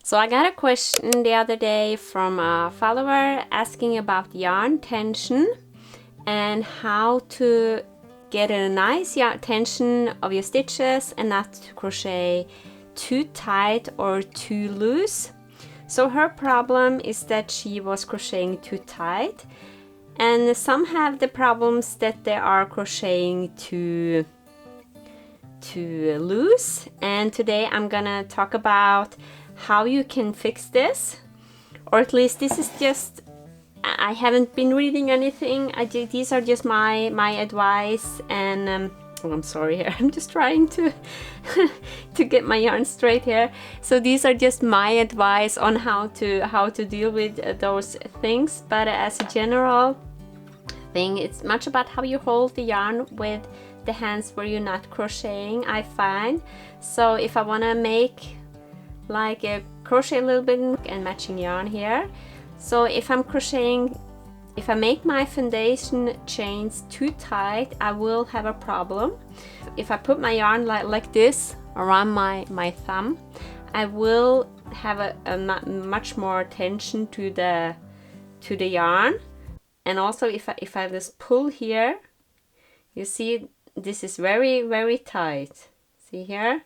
So I got a question the other day from a follower asking about yarn tension and how to get a nice yarn tension of your stitches and not to crochet too tight or too loose. So her problem is that she was crocheting too tight, and some have the problems that they are crocheting too loose. And today I'm gonna talk about how you can fix this, or at least this is just, I haven't been reading anything. These are just my advice, and oh, I'm sorry here. I'm just trying to to get my yarn straight here. So these are just my advice on how to deal with those things. But as a general thing, it's much about how you hold the yarn with the hands where you're not crocheting, I find. So if I want to make like a crochet a little bit and matching yarn here. So if I'm crocheting, if I make my foundation chains too tight, I will have a problem. If I put my yarn like this around my thumb, I will have a much more tension to the yarn. And also if I just pull here, you see this is very, very tight. See here?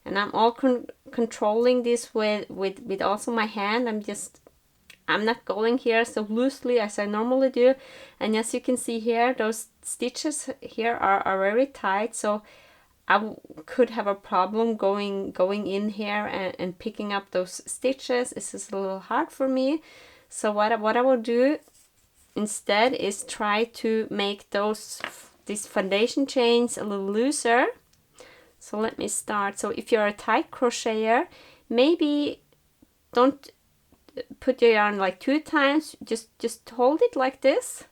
And I'm all controlling this with also my hand. I'm not going here so loosely as I normally do. And as you can see here, those stitches here are very tight. So I could have a problem going in here and picking up those stitches. This is a little hard for me. So what I will do instead is try to make these foundation chains a little looser. So let me start. So if you're a tight crocheter, maybe don't put your yarn like 2 times. Just hold it like this,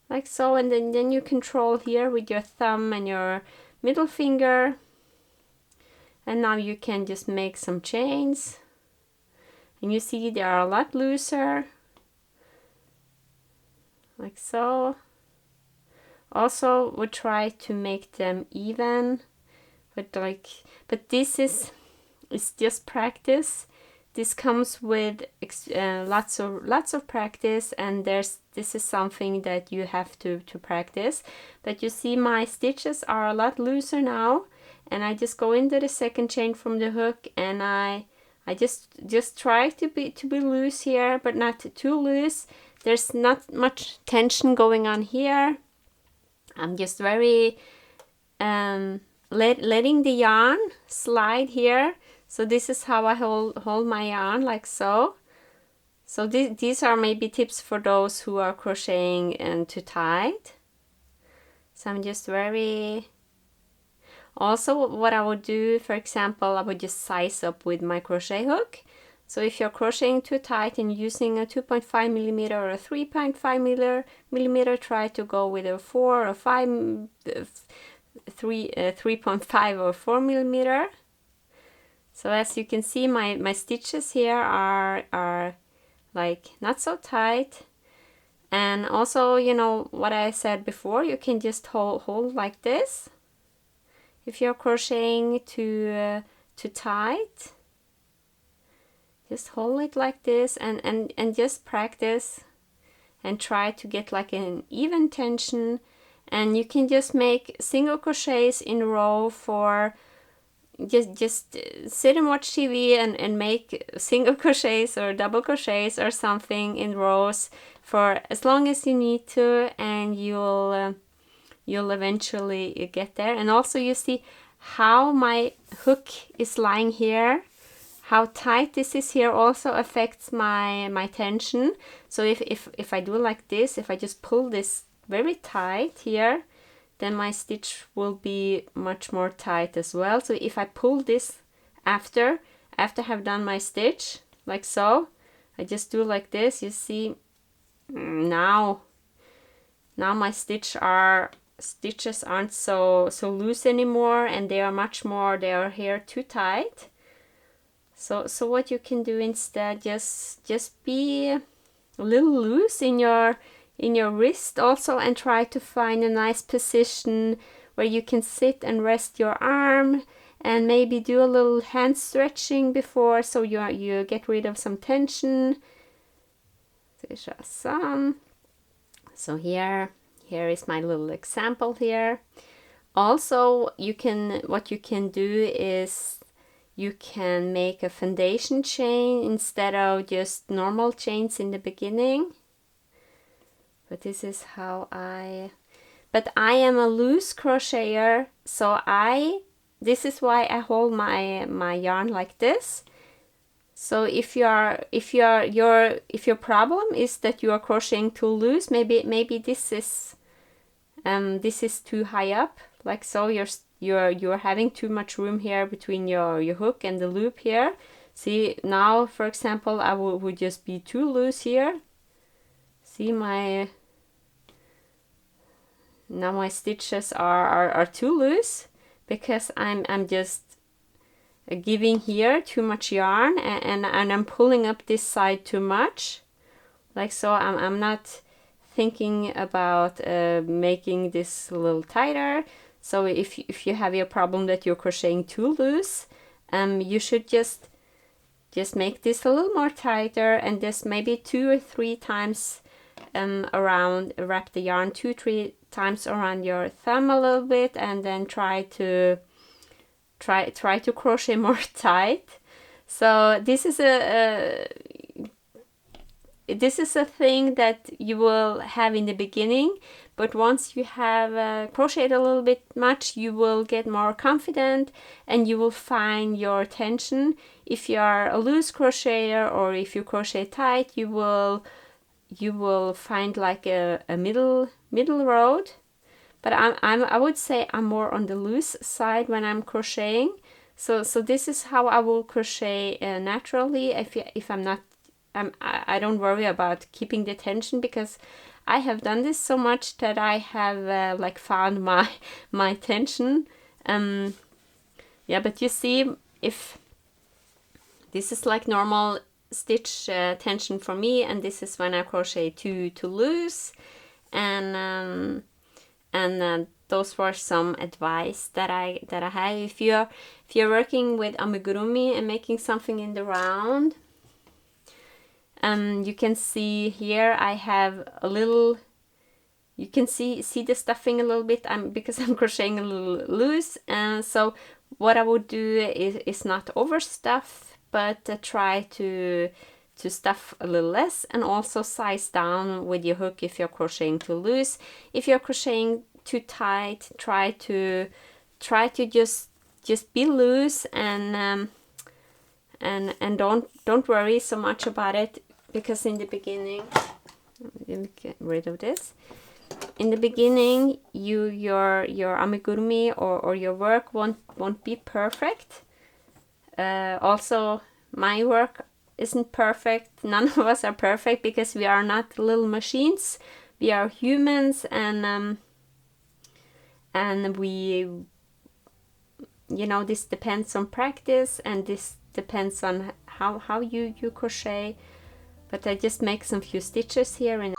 like so, and then you control here with your thumb and your middle finger. And now you can just make some chains. And you see they are a lot looser, like so. Also, we try to make them even. But this is, it's just practice. This comes with lots of practice, and this is something that you have to practice. But you see my stitches are a lot looser now, and I just go into the second chain from the hook, and I just try to be loose here, but not too loose. There's not much tension going on here. I'm just very letting the yarn slide here. So this is how I hold my yarn, like so. So these are maybe tips for those who are crocheting and too tight. So I'm just very... Also, what I would do, for example, I would just size up with my crochet hook. So if you're crocheting too tight and using a 2.5 millimeter or a 3.5 millimeter, try to go with a 4 or 5, 3.5 or 4 millimeter. So as you can see, my stitches here are like not so tight. And also, you know what I said before, you can just hold like this. If you're crocheting too tight, just hold it like this and just practice and try to get like an even tension. And you can just make single crochets in a row for just sit and watch TV and make single crochets or double crochets or something in rows for as long as you need to, and you'll eventually get there. And also you see how my hook is lying here, how tight this is here also affects my tension. So if I do like this, if I just pull this very tight here, then my stitch will be much more tight as well. So if I pull this after I've done my stitch, like so, I just do like this, you see, now my stitches aren't so loose anymore, and they are here too tight. So what you can do instead, just be a little loose in your wrist also, and try to find a nice position where you can sit and rest your arm and maybe do a little hand stretching before, so you get rid of some tension. There's some. So here is my little example here. Also, what you can do is you can make a foundation chain instead of just normal chains in the beginning. But this is how but I am a loose crocheter, so this is why I hold my yarn like this. So if your problem is that you are crocheting too loose, maybe this is too high up, like so. You're having too much room here between your hook and the loop here. See, now for example, I would just be too loose here. See, now my stitches are too loose because I'm just giving here too much yarn, and I'm pulling up this side too much, like so. I'm not thinking about making this a little tighter. So if you have your problem that you're crocheting too loose, you should just make this a little more tighter, and just maybe 2 or 3 times around, wrap the yarn 2-3 times around your thumb a little bit, and then try to crochet more tight. So this is a thing that you will have in the beginning, but once you have crocheted a little bit much, you will get more confident and you will find your tension. If you are a loose crocheter or if you crochet tight, you will find like a middle road. But I would say I'm more on the loose side when I'm crocheting. So this is how I will crochet naturally. If I'm not, I don't worry about keeping the tension, because I have done this so much that I have like found my tension. Yeah, but you see, if this is like normal stitch tension for me, and this is when I crochet too loose, and those were some advice that I have. If you're working with amigurumi and making something in the round, you can see here I have a little. You can see the stuffing a little bit. Because I'm crocheting a little loose, and so what I would do is not overstuff, but try to stuff a little less, and also size down with your hook if you're crocheting too loose. If you're crocheting too tight, try to just be loose, and don't worry so much about it, because in the beginning, let me get rid of this. In the beginning, your amigurumi or your work won't be perfect. Also, my work isn't perfect. None of us are perfect, because we are not little machines. We are humans, and we, this depends on practice, and this depends on how you crochet. But I just make some few stitches here in